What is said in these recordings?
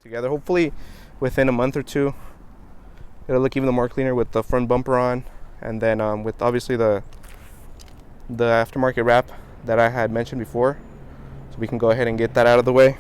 together. Hopefully within a month or two it'll look even more cleaner with the front bumper on, and then with obviously the aftermarket wrap that I had mentioned before, so we can go ahead and get that out of the way.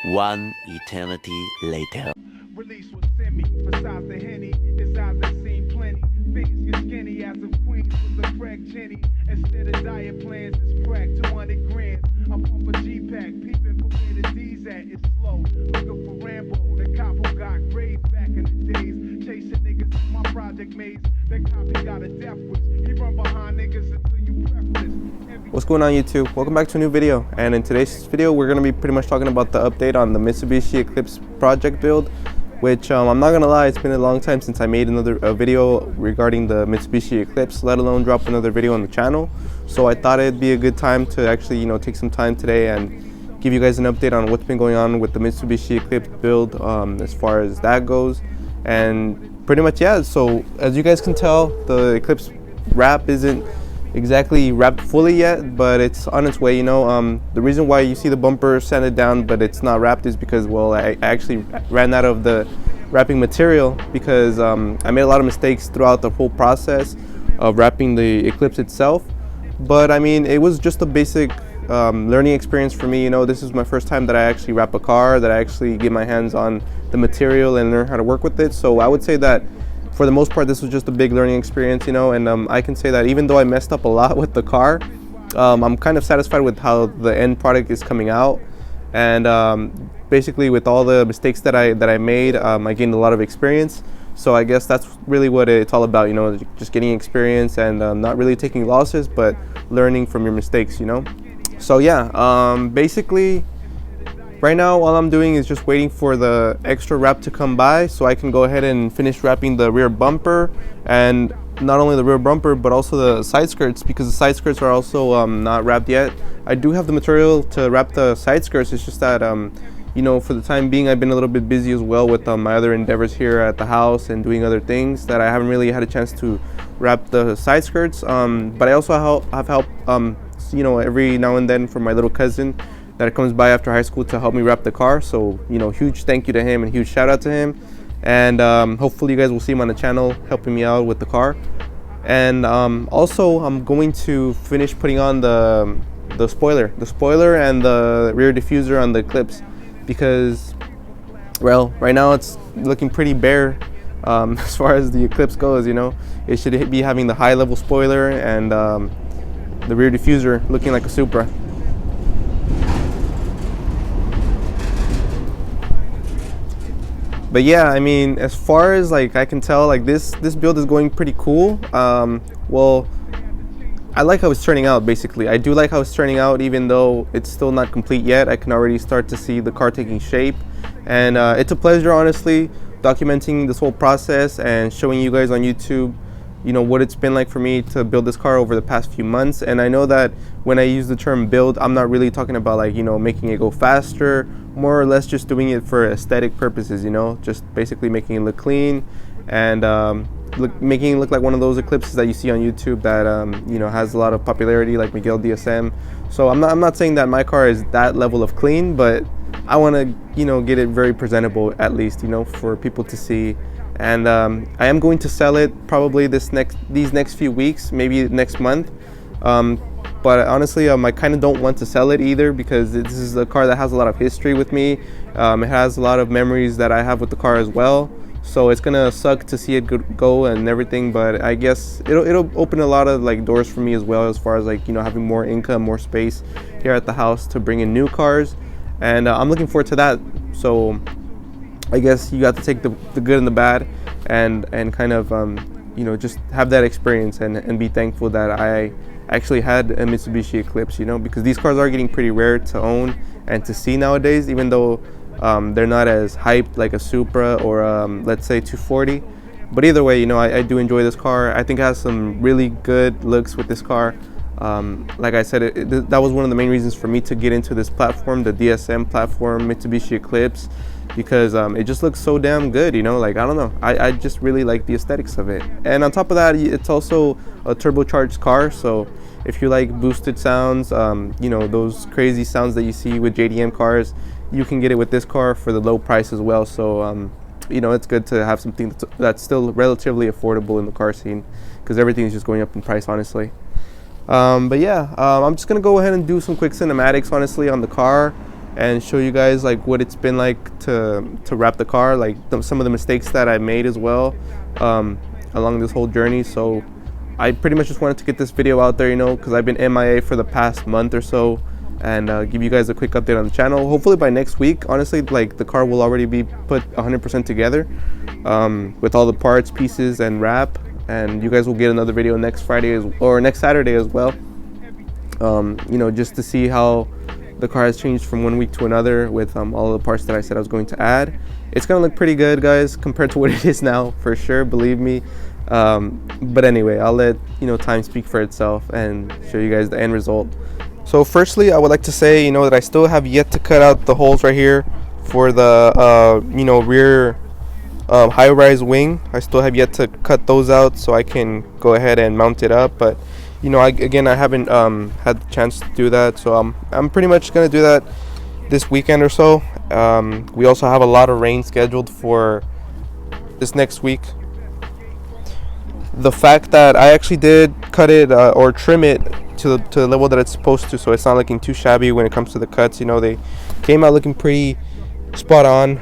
One eternity later. Release was semi, besides the henny, his eyes have seen plenty. Things get skinny as of Queens was a crack Jenny. Instead of diet plans, it's crack 200 grand. I pump a G-Pack, peeping for where the D's at. It's slow, looking for Rambo, the cop who got grave back in the days. Chasing niggas in my project maze. That cop he got a death wish. He run behind niggas until you breakfast. What's going on, YouTube? Welcome back to a new video, and in today's video we're going to be pretty much talking about the update on the Mitsubishi Eclipse project build, which I'm not gonna lie, it's been a long time since I made another video regarding the Mitsubishi Eclipse, let alone drop another video on the channel. So I thought it'd be a good time to actually take some time today and give you guys an update on what's been going on with the Mitsubishi Eclipse build, as far as that goes. And pretty much, yeah, so as you guys can tell, the Eclipse wrap isn't exactly wrapped fully yet, but it's on its way. The reason why you see the bumper sanded down but it's not wrapped is because, well, I actually ran out of the wrapping material, because I made a lot of mistakes throughout the whole process of wrapping the Eclipse itself. But I mean, it was just a basic learning experience for me. This is my first time that I actually wrap a car, that I actually get my hands on the material and learn how to work with it. So I would say that for the most part, this was just a big learning experience, and I can say that even though I messed up a lot with the car, I'm kind of satisfied with how the end product is coming out. And basically, with all the mistakes that I made, I gained a lot of experience. So I guess that's really what it's all about, just getting experience and not really taking losses, but learning from your mistakes, So yeah, basically, right now, all I'm doing is just waiting for the extra wrap to come by so I can go ahead and finish wrapping the rear bumper, and not only the rear bumper but also the side skirts, because the side skirts are also not wrapped yet. I do have the material to wrap the side skirts. It's just that for the time being, I've been a little bit busy as well with my other endeavors here at the house and doing other things, that I haven't really had a chance to wrap the side skirts. But I also have help every now and then from my little cousin that comes by after high school to help me wrap the car. So huge thank you to him and huge shout out to him. And hopefully you guys will see him on the channel helping me out with the car. And also, I'm going to finish putting on the spoiler and the rear diffuser on the Eclipse, because, well, right now it's looking pretty bare as far as the Eclipse goes. It should be having the high level spoiler and the rear diffuser looking like a Supra. But yeah, I mean, as far as I can tell, this build is going pretty cool. Well, I like how it's turning out. Basically, I do like how it's turning out, even though it's still not complete yet. I can already start to see the car taking shape, and it's a pleasure, honestly, documenting this whole process and showing you guys on YouTube what it's been like for me to build this car over the past few months. And I know that when I use the term build, I'm not really talking about making it go faster, more or less just doing it for aesthetic purposes, just basically making it look clean and making it look like one of those Eclipses that you see on YouTube that has a lot of popularity, like Miguel DSM. So I'm not saying that my car is that level of clean, but I want to get it very presentable, at least for people to see. And I am going to sell it probably these next few weeks, maybe next month. But honestly, I kind of don't want to sell it either, because this is a car that has a lot of history with me. It has a lot of memories that I have with the car as well. So it's gonna suck to see it go and everything. But I guess it'll open a lot of doors for me as well, as far as having more income, more space here at the house to bring in new cars. And I'm looking forward to that. So I guess you got to take the good and the bad, and kind of just have that experience and be thankful that I actually had a Mitsubishi Eclipse, because these cars are getting pretty rare to own and to see nowadays, even though they're not as hyped like a Supra or let's say 240. But either way, I do enjoy this car. I think it has some really good looks with this car. Like I said, that was one of the main reasons for me to get into this platform, the DSM platform, Mitsubishi Eclipse, because it just looks so damn good, I don't know, I just really like the aesthetics of it. And on top of that, it's also a turbocharged car, so if you like boosted sounds, you know, those crazy sounds that you see with JDM cars, you can get it with this car for the low price as well. So you know, it's good to have something that's still relatively affordable in the car scene, because everything is just going up in price, honestly. But yeah, I'm just gonna go ahead and do some quick cinematics, honestly, on the car, and show you guys like what it's been like to wrap the car, like some of the mistakes that I made as well along this whole journey. So I pretty much just wanted to get this video out there, you know, because I've been MIA for the past month or so, and give you guys a quick update on the channel. Hopefully by next week, honestly, like the car will already be put 100% together with all the parts, pieces, and wrap, and you guys will get another video next Friday or next Saturday as well. You know, just to see how the car has changed from one week to another with all the parts that I said I was going to add. It's gonna look pretty good, guys, compared to what it is now, for sure, believe me. But anyway, I'll let, you know, time speak for itself and show you guys the end result. So firstly, I would like to say, you know, that I still have yet to cut out the holes right here for the you know, rear high-rise wing. I still have yet to cut those out so I can go ahead and mount it up, but you know, again, I haven't had the chance to do that, so I'm pretty much gonna do that this weekend or so. We also have a lot of rain scheduled for this next week. The fact that I actually did cut it or trim it to the level that it's supposed to, so it's not looking too shabby when it comes to the cuts. You know, they came out looking pretty spot on.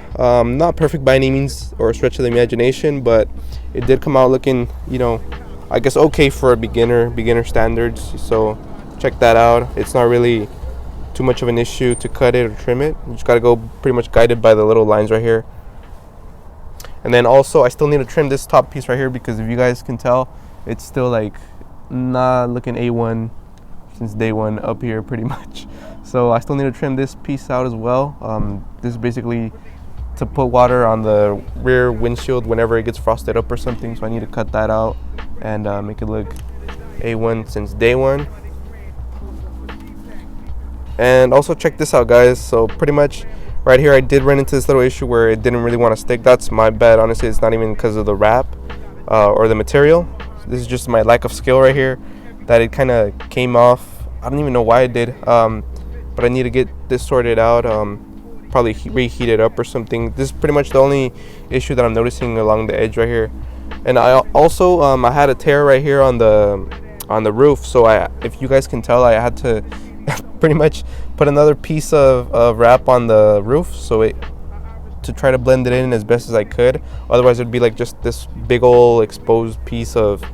Not perfect by any means or a stretch of the imagination, but it did come out looking, you know, I guess okay for a beginner standards. So check that out. It's not really too much of an issue to cut it or trim it. You just gotta go pretty much guided by the little lines right here. And then also I still need to trim this top piece right here, because if you guys can tell, it's still like not looking A1 since day one up here pretty much. So I still need to trim this piece out as well. This is basically to put water on the rear windshield whenever it gets frosted up or something, so I need to cut that out and make it look A1 since day one. And also check this out, guys. So pretty much right here I did run into this little issue where it didn't really want to stick. That's my bad, honestly. It's not even because of the wrap or the material. This is just my lack of skill right here, that it kind of came off. I don't even know why it did, but I need to get this sorted out, probably reheat it up or something. This is pretty much the only issue that I'm noticing along the edge right here. And I also I had a tear right here on the roof, so if you guys can tell, I had to pretty much put another piece of wrap on the roof to try to blend it in as best as I could. Otherwise it'd be like just this big old exposed piece of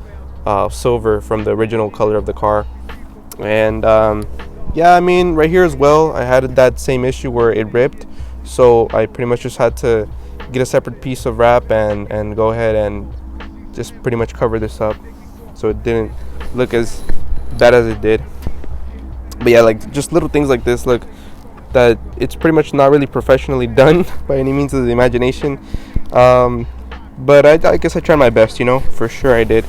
silver from the original color of the car. And yeah, I mean, right here as well, I had that same issue where it ripped, so I pretty much just had to get a separate piece of wrap and go ahead and just pretty much cover this up so it didn't look as bad as it did. But yeah, like just little things like this, look, that it's pretty much not really professionally done by any means of the imagination, but I guess I tried my best, you know, for sure I did.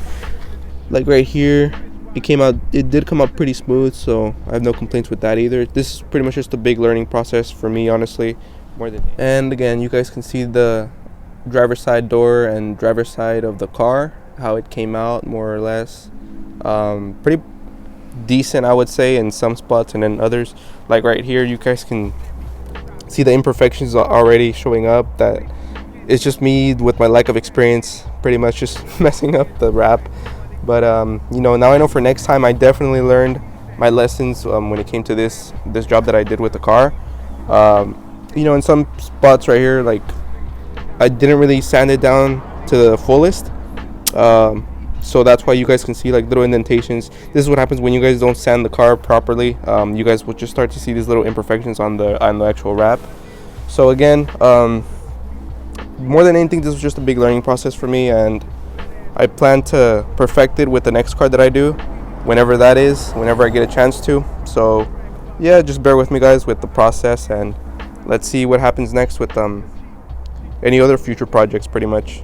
Like right here, it did come out pretty smooth, so I have no complaints with that either. This is pretty much just a big learning process for me, honestly, more than. And again, you guys can see the driver's side door and driver's side of the car, how it came out more or less. Pretty decent, I would say, in some spots, and then others, like right here, you guys can see the imperfections already showing up. That it's just me with my lack of experience pretty much just messing up the wrap. But you know, now I know for next time. I definitely learned my lessons when it came to this job that I did with the car. You know, in some spots right here, like I didn't really sand it down to the fullest, so that's why you guys can see like little indentations. This is what happens when you guys don't sand the car properly. You guys will just start to see these little imperfections on the actual wrap. So again, more than anything, this was just a big learning process for me, and I plan to perfect it with the next car that I do, whenever that is, whenever I get a chance to. So yeah, just bear with me, guys, with the process, and let's see what happens next with any other future projects pretty much.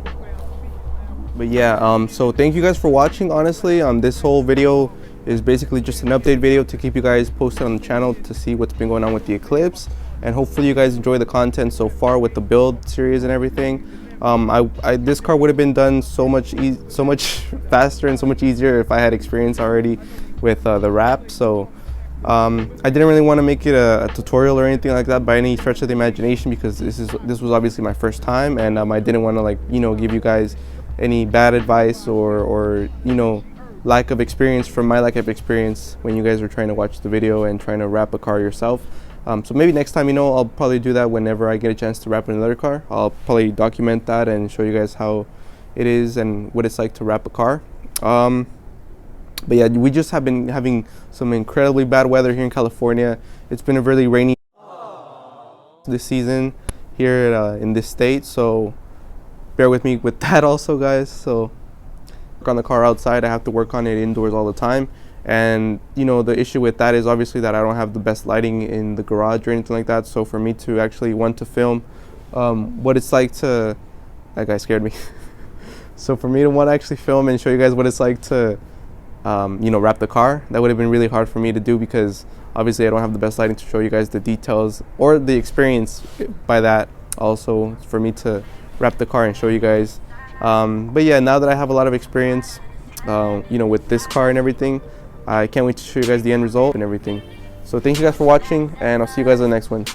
But yeah, so thank you guys for watching. Honestly, this whole video is basically just an update video to keep you guys posted on the channel to see what's been going on with the Eclipse, and hopefully you guys enjoy the content so far with the build series and everything. This car would have been done so much faster and so much easier if I had experience already with the wrap. So I didn't really want to make it a tutorial or anything like that by any stretch of the imagination, because this was obviously my first time, and I didn't want to, like, you know, give you guys any bad advice or you know, lack of experience from my lack of experience when you guys are trying to watch the video and trying to wrap a car yourself. So maybe next time, you know, I'll probably do that whenever I get a chance to wrap another car. I'll probably document that and show you guys how it is and what it's like to wrap a car. But yeah, we just have been having some incredibly bad weather here in California. It's been a really rainy this season here in this state, so bear with me with that also, guys. So work on the car outside, I have to work on it indoors all the time. And you know, the issue with that is obviously that I don't have the best lighting in the garage or anything like that. So for me to actually want to film what it's like to, that guy scared me. So for me to want to actually film and show you guys what it's like to you know, wrap the car, that would have been really hard for me to do, because obviously I don't have the best lighting to show you guys the details or the experience by that also for me to wrap the car and show you guys. But yeah, now that I have a lot of experience you know, with this car and everything, I can't wait to show you guys the end result and everything. So thank you guys for watching, and I'll see you guys in the next one.